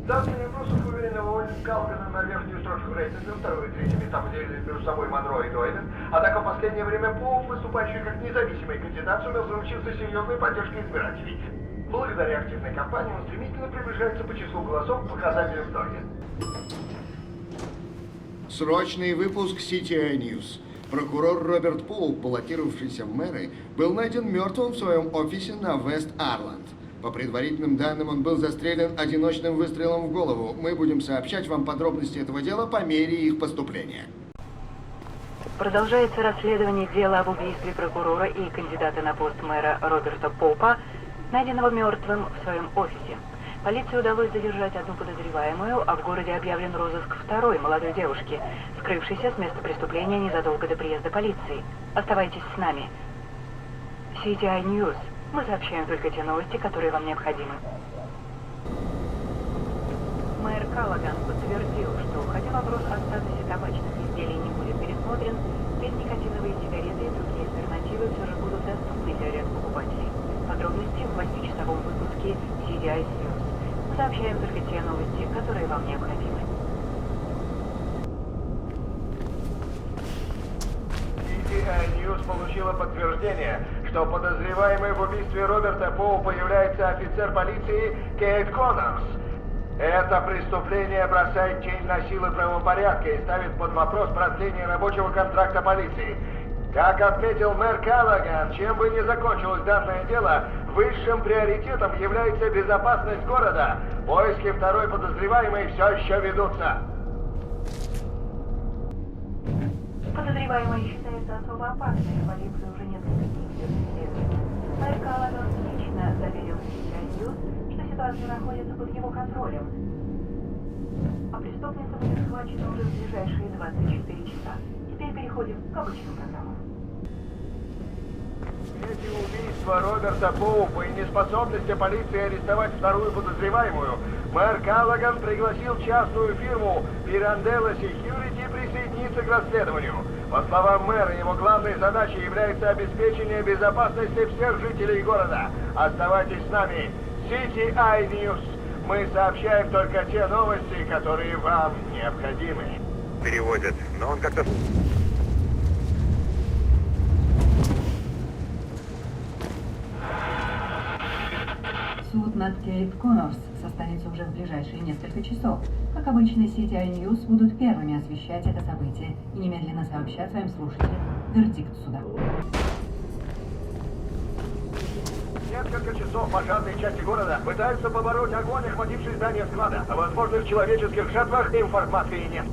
Данные вопросов уверенно выводят Калгана на верхнюю строчку рейтинга, второй и третий места поделили между собой Монро и Дойлен, однако в последнее время Поуп, выступающий как независимый кандидат, сумел заручиться серьезной поддержкой избирателей. Благодаря активной кампании он стремительно приближается по числу голосов к показателю в Дойлен. Срочный выпуск CTI News. Прокурор Роберт Поуп, баллотировавшийся в мэры, был найден мертвым в своем офисе на Вест-Арланд. По предварительным данным, он был застрелен одиночным выстрелом в голову. Мы будем сообщать вам подробности этого дела по мере их поступления. Продолжается расследование дела об убийстве прокурора и кандидата на пост мэра Роберта Поупа, найденного мертвым в своем офисе. Полиции удалось задержать одну подозреваемую, а в городе объявлен розыск второй молодой девушки, скрывшейся с места преступления незадолго до приезда полиции. Оставайтесь с нами. CTI News. Мы сообщаем только те новости, которые вам необходимы. Мэр Каллаган подтвердил, что хотя вопрос о статусе табачных изделий не будет пересмотрен, безникотиновые сигареты и другие альтернативы все же будут доступны для ряда покупателей. Подробности в 8-часовом выпуске CTI News. Мы сообщаем только те новости, которые вам необходимы. CTI News получила подтверждение, что подозреваемый в убийстве Роберта Поупа является офицер полиции Кейт Коннорс. Это преступление бросает тень на силы правопорядка и ставит под вопрос продление рабочего контракта полиции. Как отметил мэр Каллаган, чем бы ни закончилось данное дело, высшим приоритетом является безопасность города. Поиски второй подозреваемой все еще ведутся. Подозреваемый считается особо опасной. Полиция уже несколько дней ведет расследование. Мэр Каллаган лично заверил CTI News, что ситуация находится под его контролем. А преступница будет схвачена уже в ближайшие 24 часа. Теперь переходим к обычным программам. Эти убийства Роберта Поупа и неспособности полиции арестовать вторую подозреваемую, мэр Каллаган пригласил частную фирму Pirandello Security присоединиться к расследованию. По словам мэра, его главной задачей является обеспечение безопасности всех жителей города. Оставайтесь с нами. CTI News. Мы сообщаем только те новости, которые вам необходимы. Переводят, но он как-то... Суд над Кейт Коннорс состоится уже в ближайшие несколько часов. Как обычно, CTI News будут первыми освещать это событие и немедленно сообщат своим слушателям вердикт суда. Несколько часов пожарные части города пытаются побороть огонь, охвативший здание склада. О возможных человеческих жертвах информации нет.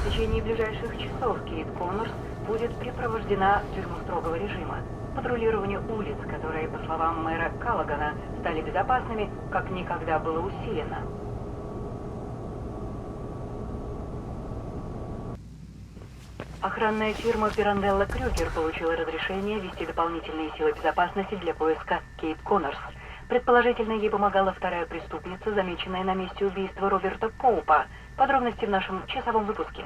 В течение ближайших часов Кейт Коннорс будет припровождена в тюрьму строгого режима. Патрулирование улиц, которые, по словам мэра Каллагана, стали безопасными, как никогда было усилено. Охранная фирма Pirandello Крюгер получила разрешение ввести дополнительные силы безопасности для поиска Кейт Коннорс. Предположительно, ей помогала вторая преступница, замеченная на месте убийства Роберта Поупа. Подробности в нашем часовом выпуске.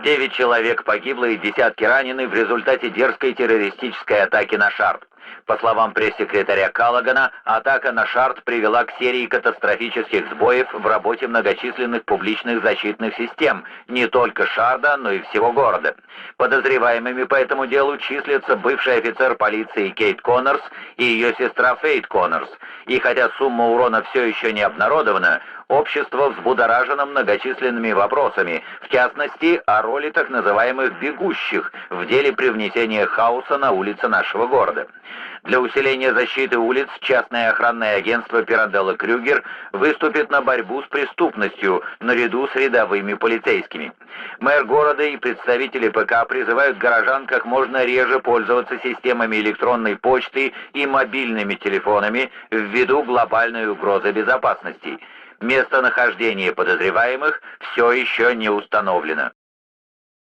9 человек погибло и десятки ранены в результате дерзкой террористической атаки на Шард. По словам пресс-секретаря Каллагана, атака на Шард привела к серии катастрофических сбоев в работе многочисленных публичных защитных систем, не только Шарда, но и всего города. Подозреваемыми по этому делу числятся бывший офицер полиции Кейт Коннорс и ее сестра Фейт Коннорс. И хотя сумма урона все еще не обнародована, общество взбудоражено многочисленными вопросами, в частности, о роли так называемых «бегущих» в деле привнесения хаоса на улицы нашего города. Для усиления защиты улиц частное охранное агентство Pirandello Крюгер выступит на борьбу с преступностью наряду с рядовыми полицейскими. Мэр города и представители ПК призывают горожан как можно реже пользоваться системами электронной почты и мобильными телефонами ввиду глобальной угрозы безопасности. Местонахождение подозреваемых все еще не установлено.